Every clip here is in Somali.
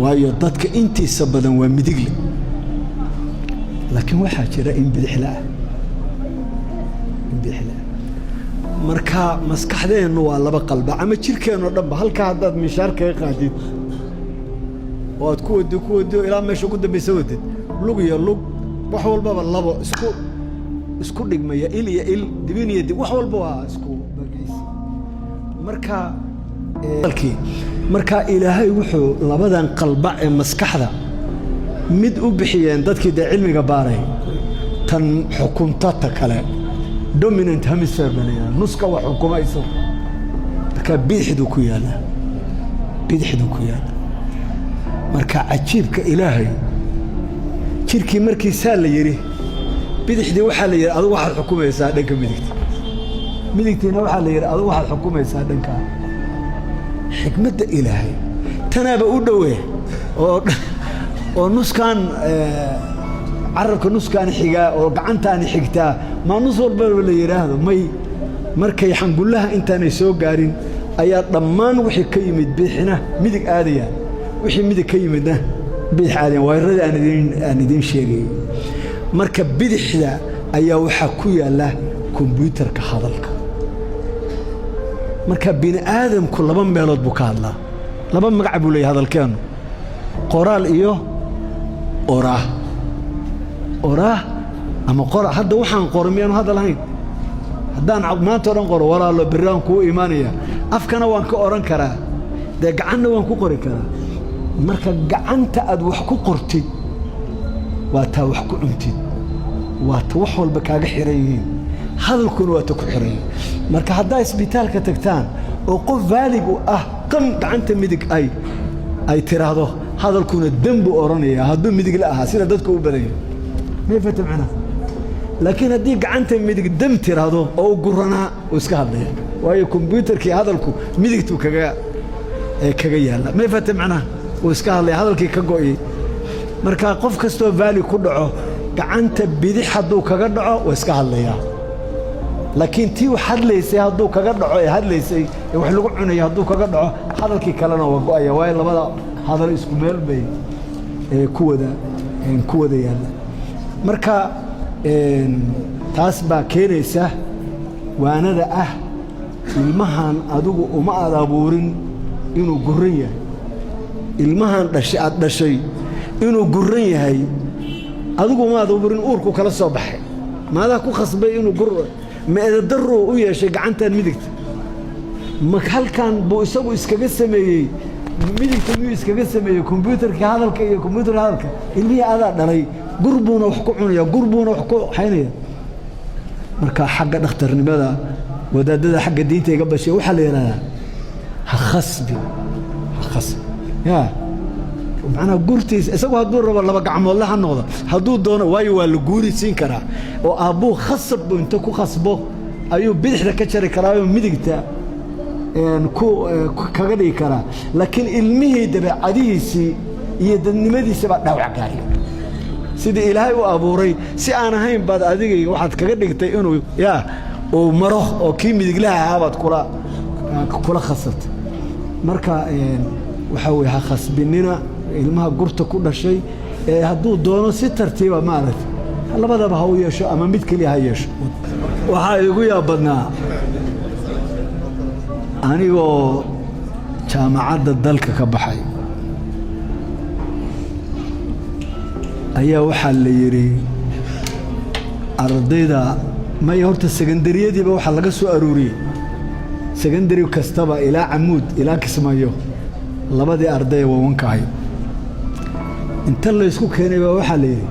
waayo dadka intiisa badan waa midigle laakiin waxaa jira in bidixla marka maskaxdeenu waa laba qalba ama jirkeenu dhanba halka hadaad mishaarka qaadid oo aad ku wado ilaa meesha ugu dambaysa wadid lug iyo lug wax walba labo isku dhigmaya il iyo il dibin iyo dib wax walba waa isku bagaysi marka ilaahay wuxuu labadan qalba ee maskaxda mid u bixiyeen dadkii cilmiga baaray tan xukunta kale dominant hemisphere baniya nuska wax xukumayso marka bidixdu ku yaala marka cajiibka ilaahay jirkii markii saa la yiri bidixdii waxa la yiri adigu waxaad xukumaysaa dhanka midigtiina waxa la yiri adigu waxaad xukumaysaa dhanka xikmadda ilaahay tanaaba u dhawee oo nuskan carabka nuskan xiga oo gacantaani xigtaa ma nus walba la yiraahdo may markay xangullaha intaanay soo gaarin ayaa dhammaan wixii ka yimid bidixna midig aadaya wixii midig ka yimidna bidix aadaya wayrada aan idin sheegay marka bidixda ayaa waxa ku yaala kombiyuutarka hadalka marka bini aadamku laba meelood buu ka hadlaa laba magac buu leeyahay hadalkeenu qoraal iyo oraah ama qora hadda waxaan qormiyaan hadal ahayn haddaan maanta oran qoro walaalo biraan ku iimaanaya afkana waan ka oran karaa de gacanna waan ku qori karaa marka gacanta aad wax ku qortid waa taa wax ku cuntid waa taa wax walba kaaga xiran yihiin hadalkuna waa taa ku xiran marka haddaa isbitaalka tagtaan oo qof vaalig ah qam gacanta midig ay tiraahdo hadalkuna dambu oranaya hadduu midig la ahaa sida dadku u badan ma fahamta macna laakiin haddii gacanta midig dam tiraahdo oo guranaa oo iska hadlaya waayo kombiyuutarkii hadalku midigtu kaga yaala ma fahamta macna oo iska hadlaya hadalkii ka go'ay marka qof kastoo vaali ku dhaco gacanta bidix hadduu kaga dhaco oo iska hadlaya laakiin tii wax hadlaysay hadduu kaga dhaco ee hadlaysay wax lagu cunayo hadduu kaga dhaco hadalkii kalena waa go'aya waayo labada hadal isku meel bay ku wada yaala marka taas baa keenaysa waanada ilmahan adigu uma abuurin inuu guran yahay ilmahan aad dhashay inuu guran yahay adigu uma abuurin uurku kala soo baxay maadaa ku khasbay inuu ma eedadaro u yeeshay gacantan midigta ma halkan buu isagu iskaga sameeyey midigta miyuu iskaga sameeyey kombiyuutarka hadalka iyo kombiyuutarka hadalka ilmihii adaa dhalay gurbuuna wax ku cunaya gurbuuna wax ku haynaya marka xagga dhakhtarnimada wadaadada xagga diinta iga bashay waxa la yiraahdaa ha khasbi yaa macna gurtiis isagu hadduu rabo laba gacmood la noqdo hadduu doono waayo waa la guurisiin karaa oo aabuu khasab inta ku khasbo ayuu bidixda ka jari karaa oo midigta kaga dhigi karaa laakiin ilmihii dabeecadihiisii iyo dadnimadiisa baa dhaawac gaari sidii ilaahay u abuuray si aan ahayn baad adiga waxaad kaga dhigtay inuu oo maro oo kii midiglaha ahaabad kula khasabtay marka waxa weeye ha khasbinina ilmaha gurta ku dhashay hadduu doono si tartiiba maaragtay labadaba ha u yeesho ama mid kaliya ha yeesho waxaa igu yaabadnaa anigoo jaamacadda dalka ka baxay ayaa waxaa la yiri ardayda may horta secondariyadiiba waxa laga soo aruuriyay secondary kastaba ilaa Camuud ilaa Kismaayo labadii arday waankahay inta la isku keenay waxa la yiri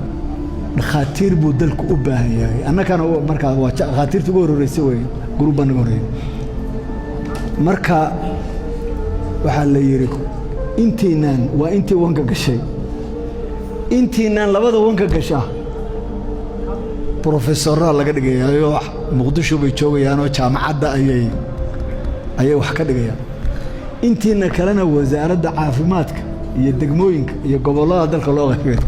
dhakhaatiir buu dalku u baahan yahay annagana markaa waa dhakhaatiirta ugu horeysay way gruuban ugu horeeyay marka waxa la yiri intiinan waa intii wanka gashay intiinan labada wanka gashaa professorra laga dhigayo Muqdisho bay joogayaan oo jaamacadda ayay wax ka dhigayaan intiina kalena wasaaradda caafimaadka iyo degmooyinka iyo gobollada dalka loo qeybay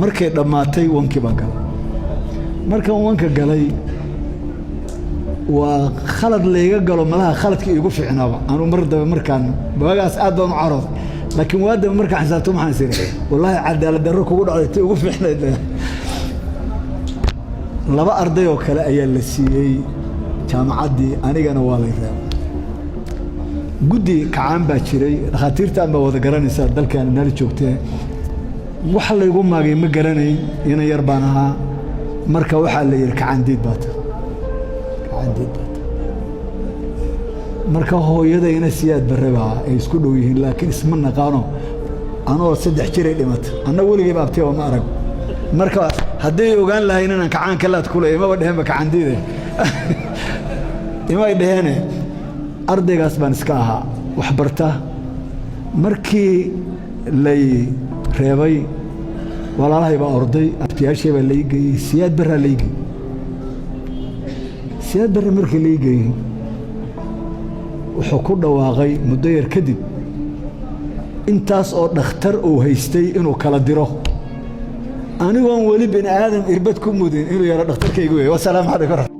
markay dhamaatay wankii baan galay markaan wanka galay وخلط اللي قالوا ملها خلط كي يقول في عنابة أنا مرد مركان بقاس أدون عرض لكن واد مركان حسابتهم حنسير والله عاد على الدرك وقول يقول في إحنا لبا أرضي وكلا أي اللي سي كان عدي أنا جانا والله قدي كعام باشري خاطرت أنا بوضع قراني ساد دل كان نالي شوكته وحلا يقول ما جي مقراني هنا يربانها مركا وحلا يركع عندي بات عندي بات مركا هو يدا هنا سياد بالربع يسكنوا يهين لكن اسمنا قانو أنا صدق حكي لي مت أنا أقول لي بابتي وما أرق مركا هدي وقال لها هنا كعان كلا تقول ما بدي همك عندي ذي ما يدي هنا أرضي قصبان سكاها وحبرته مركي لي ريبي والله يبقى أرضي أبتياشي بالليجي سياد برا ليجي سياد برا مركي ليجي وحكونا واغي مدير كذب انتاس أو نختار أو هيستي إنه كلا ديره أنا وان ولي بن آدم إربتكم مدين إنه يرى نختار كيقوي والسلام عليكم.